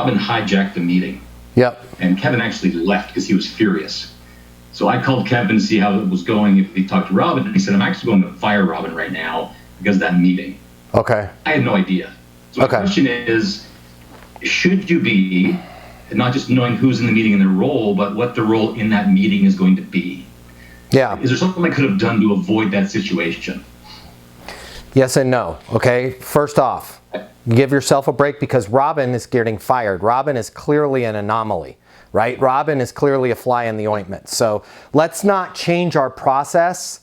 Robin hijacked the meeting. Yep. And Kevin actually left because he was furious. So I called Kevin to see how it was going, if he talked to Robin, and he said, I'm actually going to fire Robin right now because of that meeting. Okay. I had no idea. So my question is, should you be, not just knowing who's in the meeting and their role, but what the role in that meeting is going to be? Yeah. Is there something I could have done to avoid that situation? Yes and no. Okay. First off, give yourself a break because Robin is getting fired. Robin is clearly an anomaly, right? Robin is clearly a fly in the ointment. So let's not change our process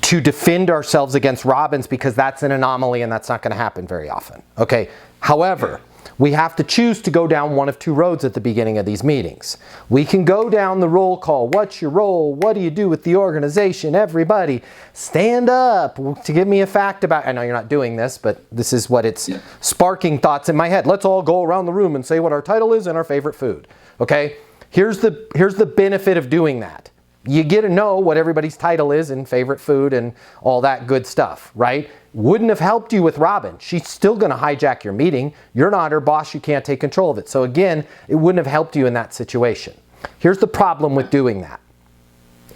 to defend ourselves against Robins because that's an anomaly and that's not going to happen very often. Okay. However, we have to choose to go down one of two roads at the beginning of these meetings. We can go down the roll call. What's your role? What do you do with the organization? Everybody stand up to give me a fact about. I know you're not doing this, but this is what it's sparking thoughts in my head. Let's all go around the room and say what our title is and our favorite food. Okay? Here's the benefit of doing that. You get to know what everybody's title is and favorite food and all that good stuff, right? Wouldn't have helped you with Robin. She's still going to hijack your meeting. You're not her boss. You can't take control of it. So again, it wouldn't have helped you in that situation. Here's the problem with doing that.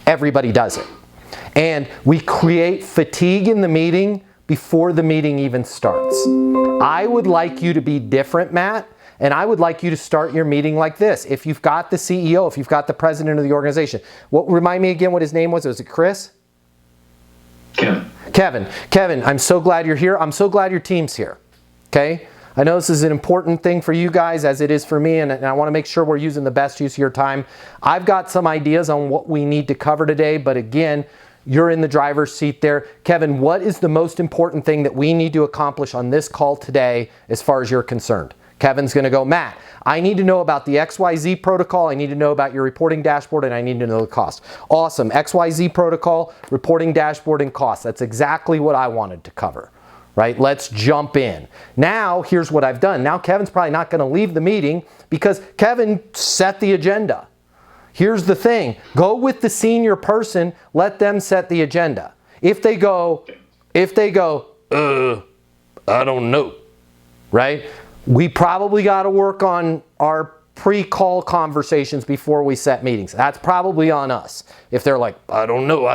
Everybody does it. And we create fatigue in the meeting before the meeting even starts. I would like you to be different, Matt. And I would like you to start your meeting like this. If you've got the CEO, if you've got the president of the organization, remind me again what his name was? Was it Chris? Kevin. Kevin, I'm so glad you're here. I'm so glad your team's here. Okay? I know this is an important thing for you guys as it is for me, and I want to make sure we're using the best use of your time. I've got some ideas on what we need to cover today, but again, you're in the driver's seat there. Kevin, what is the most important thing that we need to accomplish on this call today as far as you're concerned? Kevin's going to go, Matt, I need to know about the XYZ protocol. I need to know about your reporting dashboard, and I need to know the cost. Awesome. XYZ protocol, reporting dashboard, and cost. That's exactly what I wanted to cover, right? Let's jump in. Now, here's what I've done. Now, Kevin's probably not going to leave the meeting because Kevin set the agenda. Here's the thing. Go with the senior person. Let them set the agenda. If they go, I don't know, right? We probably got to work on our pre-call conversations before we set meetings. That's probably on us. If they're like, I don't know,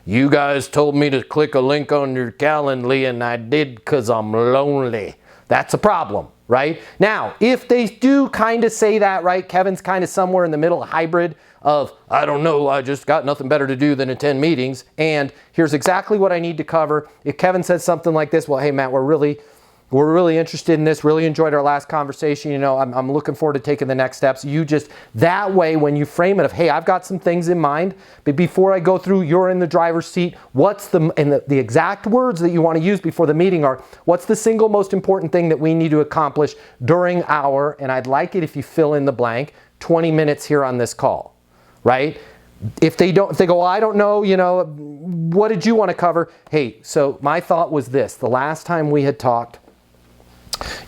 you guys told me to click a link on your Calendly and I did because I'm lonely. That's a problem, right? Now, if they do kind of say that, right, Kevin's kind of somewhere in the middle, a hybrid of, I don't know, I just got nothing better to do than attend meetings, and here's exactly what I need to cover. If Kevin says something like this, well, hey, Matt, we're really interested in this, really enjoyed our last conversation, you know, I'm looking forward to taking the next steps. You just, that way, when you frame it of, hey, I've got some things in mind, but before I go through, you're in the driver's seat, the exact words that you want to use before the meeting are, what's the single most important thing that we need to accomplish during our, and I'd like it if you fill in the blank, 20 minutes here on this call, right? If they go, well, I don't know, you know, what did you want to cover? Hey, so my thought was this, the last time we had talked,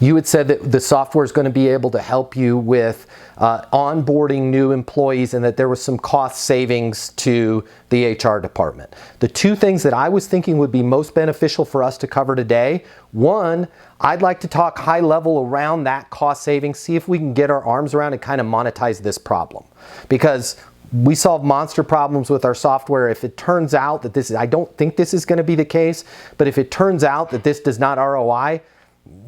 you had said that the software is going to be able to help you with onboarding new employees and that there was some cost savings to the HR department. The two things that I was thinking would be most beneficial for us to cover today, one, I'd like to talk high level around that cost savings, see if we can get our arms around and kind of monetize this problem. Because we solve monster problems with our software. If it turns out that I don't think this is going to be the case, but if it turns out that this does not ROI,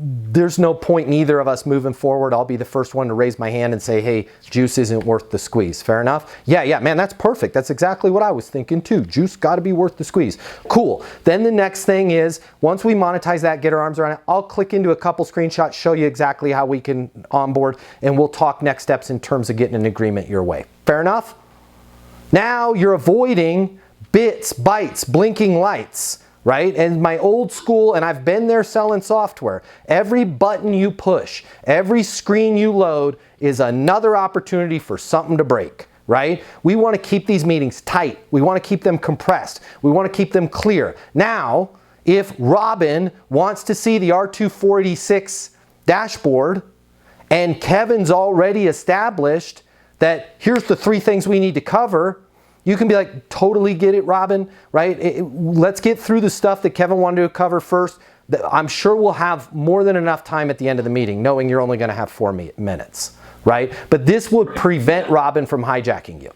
there's no point in either of us moving forward. I'll be the first one to raise my hand and say, hey, juice isn't worth the squeeze. Fair enough? Yeah, man, that's perfect. That's exactly what I was thinking too. Juice got to be worth the squeeze. Cool. Then the next thing is, once we monetize that, get our arms around it, I'll click into a couple screenshots, show you exactly how we can onboard, and we'll talk next steps in terms of getting an agreement your way. Fair enough? Now you're avoiding bits, bytes, blinking lights. Right? And my old school, and I've been there selling software, every button you push, every screen you load is another opportunity for something to break, right? We want to keep these meetings tight. We want to keep them compressed. We want to keep them clear. Now, if Robin wants to see the R2486 dashboard and Kevin's already established that here's the three things we need to cover, You can be like, totally get it, Robin, right? Let's get through the stuff that Kevin wanted to cover first. I'm sure we'll have more than enough time at the end of the meeting, knowing you're only going to have 4 minutes, right? But this would prevent Robin from hijacking you.